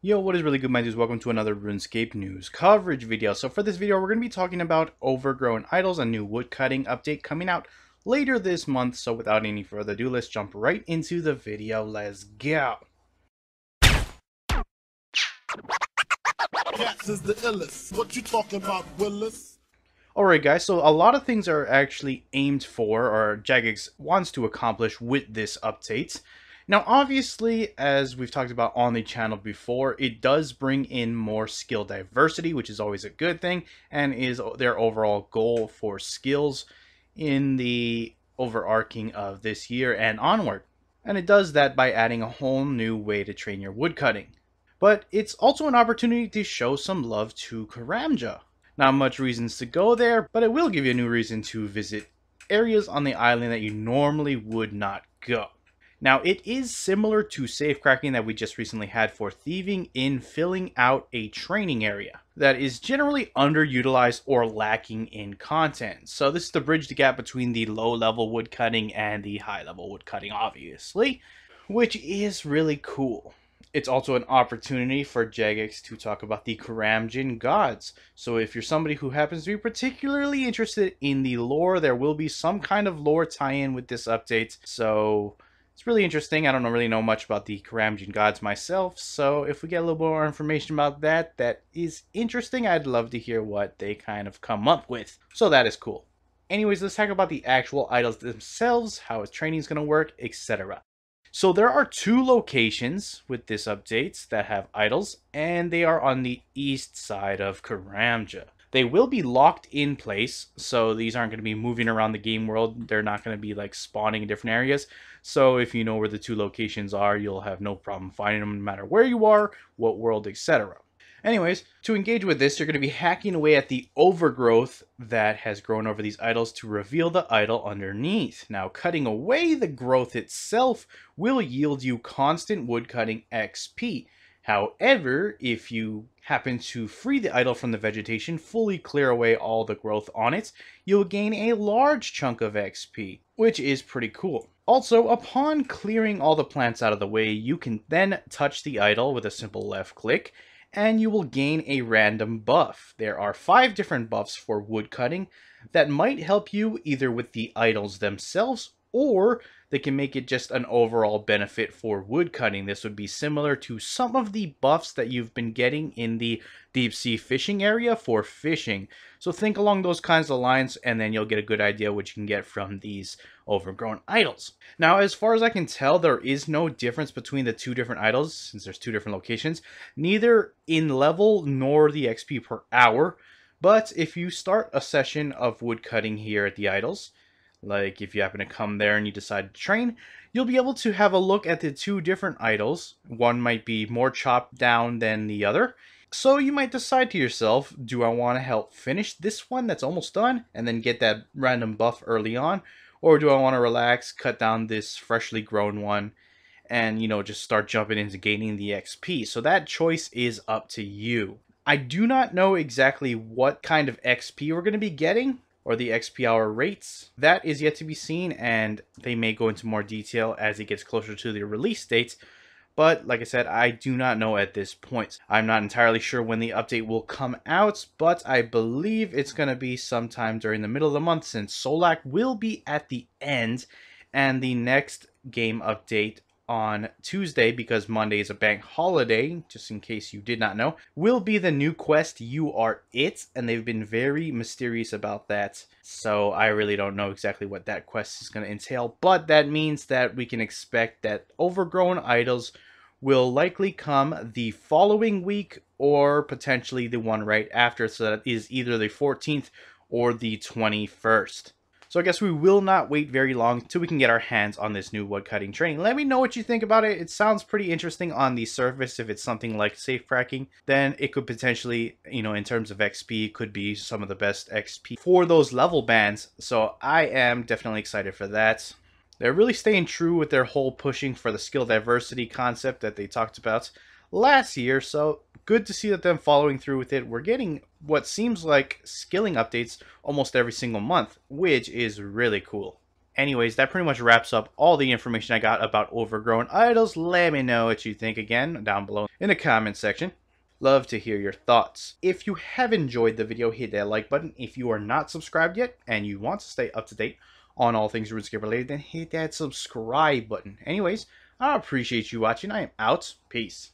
Yo, what is really good, my dudes? Welcome to another RuneScape news coverage video. So for this video, we're going to be talking about Overgrown Idols, a new woodcutting update coming out later this month. So without any further ado, let's jump right into the video. Let's go. Cats is the illest. What you talking about, Willis? Alright guys, so a lot of things are actually aimed for, or Jagex wants to accomplish with this update. Now obviously, as we've talked about on the channel before, it does bring in more skill diversity, which is always a good thing, and is their overall goal for skills in the overarching of this year and onward. And it does that by adding a whole new way to train your woodcutting. But it's also an opportunity to show some love to Karanji. Not much reasons to go there, but it will give you a new reason to visit areas on the island that you normally would not go. Now, it is similar to safecracking that we just recently had for thieving in filling out a training area that is generally underutilized or lacking in content. So this is to bridge the gap between the low-level woodcutting and the high-level woodcutting, obviously, which is really cool. It's also an opportunity for Jagex to talk about the Karanji gods. So if you're somebody who happens to be particularly interested in the lore, there will be some kind of lore tie-in with this update. So it's really interesting. I don't really know much about the Karanji gods myself. So if we get a little more information about that, that is interesting. I'd love to hear what they kind of come up with. So that is cool. Anyways, let's talk about the actual idols themselves, how its training is going to work, etc. So there are two locations with this update that have idols, and they are on the east side of Karanji. They will be locked in place, so these aren't going to be moving around the game world. They're not going to be like spawning in different areas. So if you know where the two locations are, you'll have no problem finding them no matter where you are, what world, etc. Anyways, to engage with this, you're going to be hacking away at the overgrowth that has grown over these idols to reveal the idol underneath. Now, cutting away the growth itself will yield you constant woodcutting XP. However, if you happen to free the idol from the vegetation, fully clear away all the growth on it, you'll gain a large chunk of XP, which is pretty cool. Also, upon clearing all the plants out of the way, you can then touch the idol with a simple left click, and you will gain a random buff. There are 5 different buffs for woodcutting that might help you either with the idols themselves, or they can make it just an overall benefit for woodcutting. This would be similar to some of the buffs that you've been getting in the deep sea fishing area for fishing. So think along those kinds of lines, and then you'll get a good idea what you can get from these overgrown idols. Now, as far as I can tell, there is no difference between the two different idols, since there's 2 different locations, neither in level nor the XP per hour. But if you start a session of woodcutting here at the idols, like if you happen to come there and you decide to train, you'll be able to have a look at the 2 different idols. One might be more chopped down than the other. So you might decide to yourself, do I want to help finish this one that's almost done and then get that random buff early on? Or do I want to relax, cut down this freshly grown one, and, you know, just start jumping into gaining the XP? So that choice is up to you. I do not know exactly what kind of XP we're going to be getting, or the XP hour rates. That is yet to be seen, and they may go into more detail as it gets closer to the release date. But like I said, I do not know at this point. I'm not entirely sure when the update will come out, but I believe it's going to be sometime during the middle of the month, since Solak will be at the end, and the next game update on Tuesday, because Monday is a bank holiday, just in case you did not know, will be the new quest, You Are It, and they've been very mysterious about that, so I really don't know exactly what that quest is going to entail, but that means that we can expect that Overgrown Idols will likely come the following week, or potentially the one right after, so that is either the 14th or the 21st. So I guess we will not wait very long until we can get our hands on this new woodcutting training. Let me know what you think about it. It sounds pretty interesting on the surface. If it's something like safecracking, then it could potentially, you know, in terms of XP, could be some of the best XP for those level bands. So I am definitely excited for that. They're really staying true with their whole pushing for the skill diversity concept that they talked about last year, so good to see that them following through with it. We're getting what seems like skilling updates almost every single month, which is really cool. Anyways, that pretty much wraps up all the information I got about Overgrown Idols. Let me know what you think again down below in the comment section. Love to hear your thoughts. If you have enjoyed the video, hit that like button. If you are not subscribed yet and you want to stay up to date on all things RuneScape related, then hit that subscribe button. Anyways, I appreciate you watching. I am out. Peace.